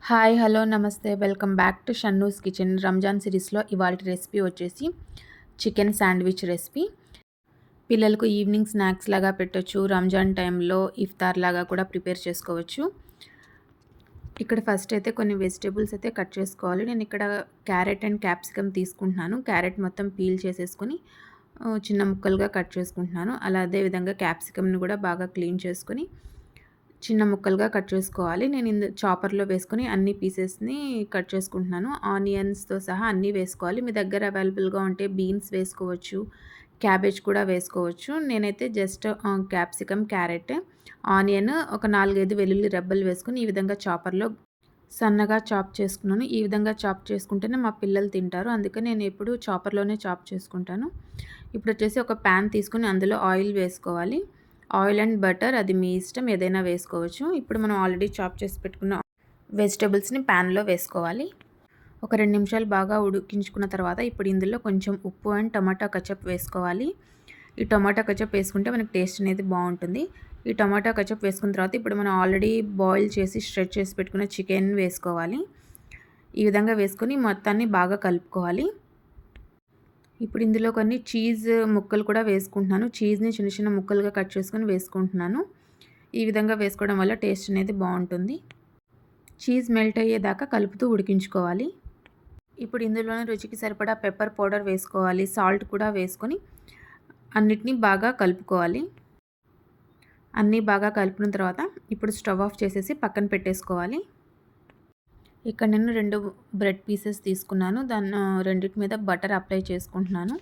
Hi! Hello! నమస్తే. Welcome back to Shannu's kitchen. Ramzan సిరీస్‌లో ఇవాల్టి రెసిపీ వచ్చేసి చికెన్ శాండ్విచ్ రెసిపీ. పిల్లలకు ఈవినింగ్ స్నాక్స్ లాగా పెట్టొచ్చు. రంజాన్ టైంలో ఇఫ్తార్ లాగా కూడా ప్రిపేర్ చేసుకోవచ్చు. ఇక్కడ ఫస్ట్ అయితే కొన్ని వెజిటబుల్స్ అయితే కట్ చేసుకోవాలి. నేను ఇక్కడ క్యారెట్ అండ్ క్యాప్సికమ్ తీసుకుంటున్నాను. క్యారెట్ మొత్తం పీల్ చేసేసుకొని చిన్న ముక్కలుగా కట్ చేసుకుంటున్నాను. అదే విధంగా క్యాప్సికమ్‌ని కూడా బాగా క్లీన్ చేసుకొని చిన్న ముక్కలుగా కట్ చేసుకోవాలి. నేను చాపర్‌లో వేసుకొని అన్ని పీసెస్‌ని కట్ చేసుకుంటున్నాను. ఆనియన్స్‌తో సహా అన్నీ వేసుకోవాలి. మీ దగ్గర అవైలబుల్‌గా ఉంటే బీన్స్ వేసుకోవచ్చు. క్యాబేజ్ కూడా వేసుకోవచ్చు. నేనైతే జస్ట్ క్యాప్సికమ్, క్యారెట్, ఆనియన్, ఒక 4, 5 వెల్లుల్లి రెబ్బలు వేసుకొని ఈ విధంగా చాపర్‌లో సన్నగా చాప్ చేసుకున్నాను. ఈ విధంగా చాప్ చేసుకుంటేనే మా పిల్లలు తింటారు. అందుకని నేను ఎప్పుడూ చాపర్‌లోనే చాప్ చేసుకుంటాను. ఇప్పుడొచ్చేసి ఒక పాన్ తీసుకొని అందులో ఆయిల్ వేసుకోవాలి. ఆయిల్ అండ్ బటర్ అది మీ ఇష్టం, ఏదైనా వేసుకోవచ్చు. ఇప్పుడు మనం ఆల్రెడీ చాప్ చేసి పెట్టుకున్న వెజిటబుల్స్‌ని పాన్‌లో వేసుకోవాలి. ఒక 2 నిమిషాలు బాగా ఉడికించుకున్న తర్వాత ఇప్పుడు ఇందులో కొంచెం ఉప్పు అండ్ టమాటా కచప్ వేసుకోవాలి. ఈ టమాటా కచప్ వేసుకుంటే మనకి టేస్ట్ అనేది బాగుంటుంది. ఈ టమాటా కచప్ వేసుకున్న తర్వాత ఇప్పుడు మనం ఆల్రెడీ బాయిల్ చేసి స్ట్రెచ్ చేసి పెట్టుకున్న చికెన్ వేసుకోవాలి. ఈ విధంగా వేసుకొని మొత్తాన్ని బాగా కలుపుకోవాలి. ఇప్పుడు ఇందులో కొన్ని చీజ్ ముక్కలు కూడా వేసుకుంటున్నాను. చీజ్‌ని చిన్న చిన్న ముక్కలుగా కట్ చేసుకొని వేసుకుంటున్నాను. ఈ విధంగా వేసుకోవడం వల్ల టేస్ట్ అనేది బాగుంటుంది. చీజ్ మెల్ట్ అయ్యేదాకా కలుపుతూ ఉడికించుకోవాలి. ఇప్పుడు ఇందులోనే రుచికి సరిపడా పెప్పర్ పౌడర్ వేసుకోవాలి. సాల్ట్ కూడా వేసుకొని అన్నిటినీ బాగా కలుపుకోవాలి. అన్నీ బాగా కలుపుకున్న తర్వాత ఇప్పుడు స్టవ్ ఆఫ్ చేసేసి పక్కన పెట్టేసుకోవాలి. ఇక్కడ నేను 2 బ్రెడ్ పీసెస్ తీసుకున్నాను. రెండిటి మీద బటర్ అప్లై చేసుకుంటున్నాను.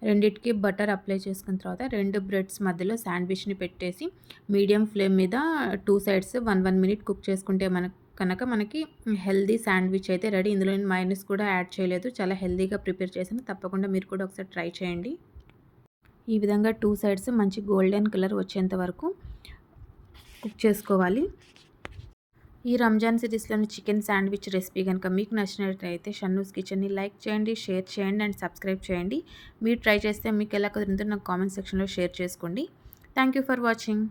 రెండిటికి బటర్ అప్లై చేసుకున్న తర్వాత 2 బ్రెడ్స్ మధ్యలో శాండ్విచ్‌ని పెట్టేసి మీడియం ఫ్లేమ్ మీద 2 సైడ్స్ 1 మినిట్ కుక్ చేసుకుంటే మనకి హెల్తీ శాండ్విచ్ అయితే రెడీ. ఇందులో నేను మయోనీస్ కూడా యాడ్ చేయలేదు. చాలా హెల్తీగా ప్రిపేర్ చేశాను. తప్పకుండా మీరు కూడా ఒకసారి ట్రై చేయండి. ఈ విధంగా 2 సైడ్స్ మంచి గోల్డెన్ కలర్ వచ్చేంత వరకు కుక్ చేసుకోవాలి. ఈ రంజాన్ సిరీస్‌లోని చికెన్ శాండ్విచ్ రెసిపీ కనుక మీకు నచ్చినట్లయితే షన్నూస్ కిచెన్‌ని లైక్ చేయండి, షేర్ చేయండి అండ్ సబ్స్క్రైబ్ చేయండి. మీరు ట్రై చేస్తే మీకు ఎలా కుదిరిందో నాకు కామెంట్ సెక్షన్‌లో షేర్ చేసుకోండి. Thank you for watching.